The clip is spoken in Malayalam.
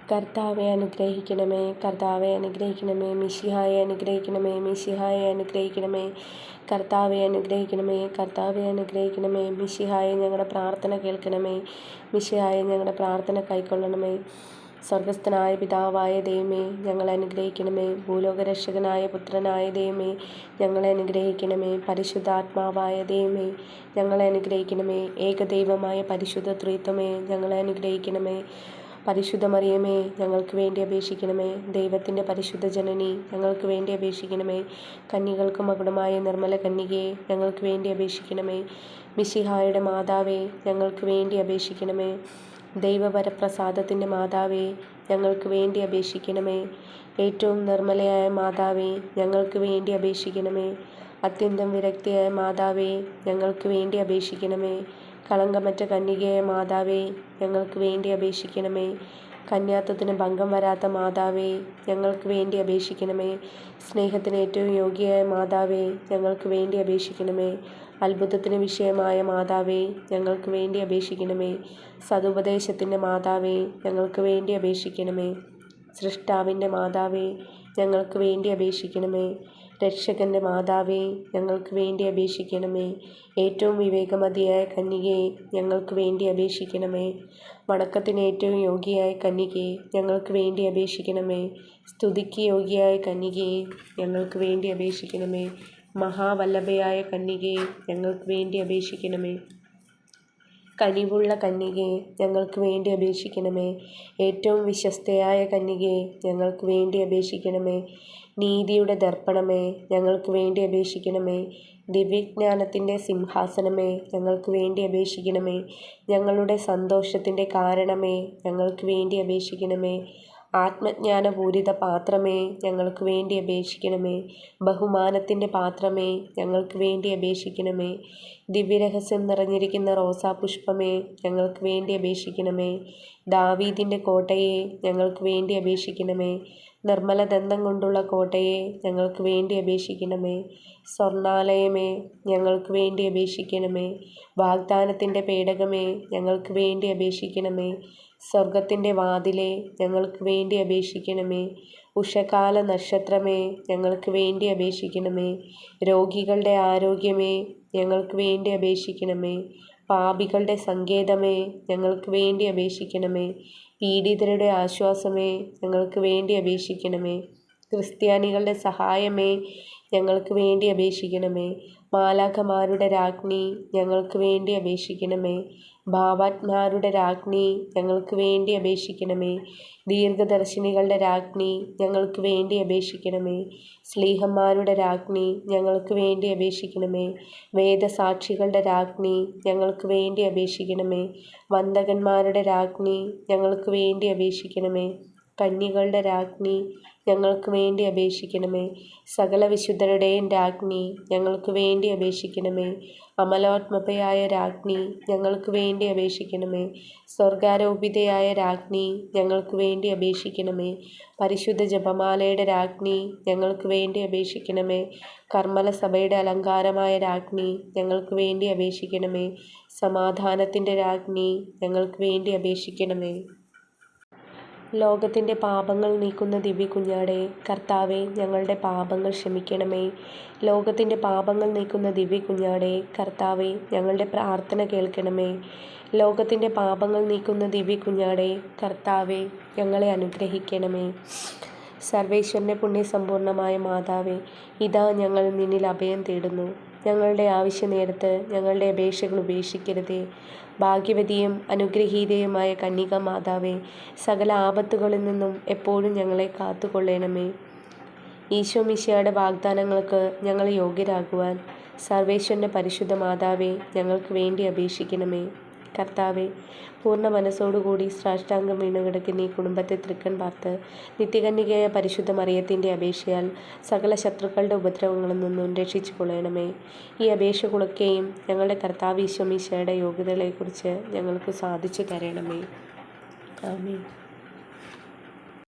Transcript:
കർത്താവെ അനുഗ്രഹിക്കണമേ, കർത്താവെ അനുഗ്രഹിക്കണമേ. മിശിഹായെ അനുഗ്രഹിക്കണമേ, മിശിഹായെ അനുഗ്രഹിക്കണമേ. കർത്താവെ അനുഗ്രഹിക്കണമേ, കർത്താവെ അനുഗ്രഹിക്കണമേ. മിശിഹായെ ഞങ്ങളുടെ പ്രാർത്ഥന കേൾക്കണമേ, മിശിഹായെ ഞങ്ങളുടെ പ്രാർത്ഥന കൈക്കൊള്ളണമേ. സ്വർഗസ്ഥനായ പിതാവായ ദൈവമേ, ഞങ്ങളെ അനുഗ്രഹിക്കണമേ. ഭൂലോകരക്ഷകനായ പുത്രനായ ദൈവമേ, ഞങ്ങളെ അനുഗ്രഹിക്കണമേ. പരിശുദ്ധാത്മാവായ ദൈവമേ, ഞങ്ങളെ അനുഗ്രഹിക്കണമേ. ഏകദൈവമായ പരിശുദ്ധ ത്രിത്വമേ, ഞങ്ങളെ അനുഗ്രഹിക്കണമേ. പരിശുദ്ധ മറിയമേ, ഞങ്ങൾക്ക് വേണ്ടി അപേക്ഷിക്കണമേ. ദൈവത്തിൻ്റെ പരിശുദ്ധ ജനനി, ഞങ്ങൾക്ക് വേണ്ടി അപേക്ഷിക്കണമേ. കന്യകൾക്ക് മകുടമായ നിർമ്മല കന്യകയെ, ഞങ്ങൾക്ക് വേണ്ടി അപേക്ഷിക്കണമേ. മിശിഹായുടെ മാതാവേ, ഞങ്ങൾക്ക് വേണ്ടി അപേക്ഷിക്കണമേ. ദൈവവരപ്രസാദത്തിൻ്റെ മാതാവേ, ഞങ്ങൾക്ക് വേണ്ടി അപേക്ഷിക്കണമേ. ഏറ്റവും നിർമ്മലയായ മാതാവേ, ഞങ്ങൾക്ക് വേണ്ടി അപേക്ഷിക്കണമേ. അത്യന്തം വിരക്തിയായ മാതാവേ, ഞങ്ങൾക്ക് വേണ്ടി അപേക്ഷിക്കണമേ. കളങ്കമറ്റ കന്യകയായ മാതാവേ, ഞങ്ങൾക്ക് വേണ്ടി അപേക്ഷിക്കണമേ. കന്യാത്വത്തിന് ഭംഗം വരാത്ത മാതാവേ, ഞങ്ങൾക്ക് വേണ്ടി അപേക്ഷിക്കണമേ. സ്നേഹത്തിന് ഏറ്റവും യോഗ്യയായ മാതാവേ, ഞങ്ങൾക്ക് വേണ്ടി അപേക്ഷിക്കണമേ. അത്ഭുതത്തിന് വിഷയമായ മാതാവേ, ഞങ്ങൾക്ക് വേണ്ടി അപേക്ഷിക്കണമേ. സതുപദേശത്തിൻ്റെ മാതാവേ, ഞങ്ങൾക്ക് വേണ്ടി അപേക്ഷിക്കണമേ. സൃഷ്ടാവിൻ്റെ മാതാവേ, ഞങ്ങൾക്ക് വേണ്ടി അപേക്ഷിക്കണമേ. രക്ഷകൻ്റെ മാതാവേ, ഞങ്ങൾക്ക് വേണ്ടി അപേക്ഷിക്കണമേ. ഏറ്റവും വിവേകമതിയായ കന്യകയെ, ഞങ്ങൾക്ക് വേണ്ടി അപേക്ഷിക്കണമേ. വണക്കത്തിന് ഏറ്റവും യോഗ്യയായ കന്യകയെ, ഞങ്ങൾക്ക് വേണ്ടി അപേക്ഷിക്കണമേ. സ്തുതിക്ക് യോഗ്യയായ കന്യകയെ, ഞങ്ങൾക്ക് വേണ്ടി അപേക്ഷിക്കണമേ. മഹാവല്ലഭയായ കന്യകയെ, ഞങ്ങൾക്ക് വേണ്ടി അപേക്ഷിക്കണമേ. കനിവുള്ള കന്യകയെ, ഞങ്ങൾക്ക് വേണ്ടി അപേക്ഷിക്കണമേ. ഏറ്റവും വിശ്വസ്തയായ കന്യകയെ, ഞങ്ങൾക്ക് വേണ്ടി അപേക്ഷിക്കണമേ. നീതിയുടെ ദർപ്പണമേ, ഞങ്ങൾക്ക് വേണ്ടി അപേക്ഷിക്കണമേ. ദിവ്യജ്ഞാനത്തിൻ്റെ സിംഹാസനമേ, ഞങ്ങൾക്ക് വേണ്ടി അപേക്ഷിക്കണമേ. ഞങ്ങളുടെ സന്തോഷത്തിൻ്റെ കാരണമേ, ഞങ്ങൾക്ക് വേണ്ടി അപേക്ഷിക്കണമേ. ആത്മജ്ഞാനപൂരിത പാത്രമേ, ഞങ്ങൾക്ക് വേണ്ടി അപേക്ഷിക്കണമേ. ബഹുമാനത്തിൻ്റെ പാത്രമേ, ഞങ്ങൾക്ക് വേണ്ടി അപേക്ഷിക്കണമേ. ദിവ്യരഹസ്യം നിറഞ്ഞിരിക്കുന്ന റോസാപുഷ്പമേ, ഞങ്ങൾക്ക് വേണ്ടി അപേക്ഷിക്കണമേ. ദാവീദിൻ്റെ കോട്ടയെ, ഞങ്ങൾക്ക് വേണ്ടി അപേക്ഷിക്കണമേ. നിർമ്മല ദന്തം കൊണ്ടുള്ള കോട്ടയെ, ഞങ്ങൾക്ക് വേണ്ടി അപേക്ഷിക്കണമേ. സ്വർണാലയമേ, ഞങ്ങൾക്ക് വേണ്ടി അപേക്ഷിക്കണമേ. വാഗ്ദാനത്തിൻ്റെ പേടകമേ, ഞങ്ങൾക്ക് വേണ്ടി അപേക്ഷിക്കണമേ. സ്വർഗത്തിൻ്റെ വാതിലെ, ഞങ്ങൾക്ക് വേണ്ടി അപേക്ഷിക്കണമേ. ഉഷകാല നക്ഷത്രമേ, ഞങ്ങൾക്ക് വേണ്ടി അപേക്ഷിക്കണമേ. രോഗികളുടെ ആരോഗ്യമേ, ഞങ്ങൾക്ക് വേണ്ടി അപേക്ഷിക്കണമേ. പാപികളുടെ സങ്കേതമേ, ഞങ്ങൾക്ക് വേണ്ടി അപേക്ഷിക്കണമേ. പീഡിതരുടെ ആശ്വാസമേ, ഞങ്ങൾക്ക് വേണ്ടി അപേക്ഷിക്കണമേ. ക്രിസ്ത്യാനികളുടെ സഹായമേ, ഞങ്ങൾക്ക് വേണ്ടി അപേക്ഷിക്കണമേ. മാലാഖമാരുടെ രാജ്ഞി, ഞങ്ങൾക്ക് വേണ്ടി അപേക്ഷിക്കണമേ. ഭാവാത്മാരുടെ രാജ്ഞി, ഞങ്ങൾക്ക് വേണ്ടി അപേക്ഷിക്കണമേ. ദീർഘദർശിനികളുടെ രാജ്ഞി, ഞങ്ങൾക്ക് വേണ്ടി അപേക്ഷിക്കണമേ. സ്ലീഹന്മാരുടെ രാജ്ഞി, ഞങ്ങൾക്ക് വേണ്ടി അപേക്ഷിക്കണമേ. വേദസാക്ഷികളുടെ രാജ്ഞി, ഞങ്ങൾക്ക് വേണ്ടി അപേക്ഷിക്കണമേ. വന്ദകന്മാരുടെ രാജ്ഞി, ഞങ്ങൾക്ക് വേണ്ടി അപേക്ഷിക്കണമേ. കന്യകളുടെ രാജ്ഞി, ഞങ്ങൾക്ക് വേണ്ടി അപേക്ഷിക്കണമേ. സകല വിശുദ്ധരുടെയും രാജ്ഞി, ഞങ്ങൾക്ക് വേണ്ടി അപേക്ഷിക്കണമേ. അമലോത്മപയായ രാജ്ഞി, ഞങ്ങൾക്ക് വേണ്ടി അപേക്ഷിക്കണമേ. സ്വർഗാരോപിതയായ രാജ്ഞി, ഞങ്ങൾക്ക് വേണ്ടി അപേക്ഷിക്കണമേ. പരിശുദ്ധ ജപമാലയുടെ രാജ്ഞി, ഞങ്ങൾക്ക് വേണ്ടി അപേക്ഷിക്കണമേ. കർമ്മല സഭയുടെ അലങ്കാരമായ രാജ്ഞി, ഞങ്ങൾക്ക് വേണ്ടി അപേക്ഷിക്കണമേ. സമാധാനത്തിൻ്റെ രാജ്ഞി, ഞങ്ങൾക്ക് വേണ്ടി അപേക്ഷിക്കണമേ. ലോകത്തിൻ്റെ പാപങ്ങൾ നീക്കുന്ന ദിവ്യ കുഞ്ഞാടേ, കർത്താവേ, ഞങ്ങളുടെ പാപങ്ങൾ ക്ഷമിക്കണമേ. ലോകത്തിൻ്റെ പാപങ്ങൾ നീക്കുന്ന ദിവ്യ കുഞ്ഞാടേ, കർത്താവേ, ഞങ്ങളുടെ പ്രാർത്ഥന കേൾക്കണമേ. ലോകത്തിൻ്റെ പാപങ്ങൾ നീക്കുന്ന ദിവ്യ കുഞ്ഞാടേ, കർത്താവേ, ഞങ്ങളെ അനുഗ്രഹിക്കണമേ. സർവേശ്വരൻ്റെ പുണ്യസമ്പൂർണമായ മാതാവേ, ഇതാ ഞങ്ങൾ നിന്നിൽ അഭയം തേടുന്നു. ഞങ്ങളുടെ ആവശ്യനേരത്ത് ഞങ്ങളുടെ അപേക്ഷകൾ ഉപേക്ഷിക്കരുതേ. ഭാഗ്യവതിയും അനുഗ്രഹീതയുമായ കന്യക മാതാവേ, സകല ആപത്തുകളിൽ നിന്നും എപ്പോഴും ഞങ്ങളെ കാത്തുകൊള്ളണമേ. ഈശോ മിശിഹായുടെ വാഗ്ദാനങ്ങൾക്ക് ഞങ്ങൾ യോഗ്യരാകുവാൻ സർവേശ്വരൻ്റെ പരിശുദ്ധ മാതാവേ, ഞങ്ങൾക്ക് വേണ്ടി അപേക്ഷിക്കണമേ. കർത്താവെ, പൂർണ്ണ മനസ്സോടുകൂടി സാഷ്ടാംഗം വീണുകിടക്കുന്ന ഈ കുടുംബത്തെ തൃക്കൺ പാർത്ത് നിത്യകന്യകയായ പരിശുദ്ധ മറിയത്തിൻ്റെ അപേക്ഷയാൽ സകല ശത്രുക്കളുടെ ഉപദ്രവങ്ങളിൽ നിന്നും രക്ഷിച്ചു കൊള്ളണമേ. ഈ അപേക്ഷകളൊക്കെയും ഞങ്ങളുടെ കർത്താവ് ഈശോ മിശിഹായുടെ യോഗ്യതകളെക്കുറിച്ച് ഞങ്ങൾക്ക് സാധിച്ചു തരണമേ. ആമേൻ.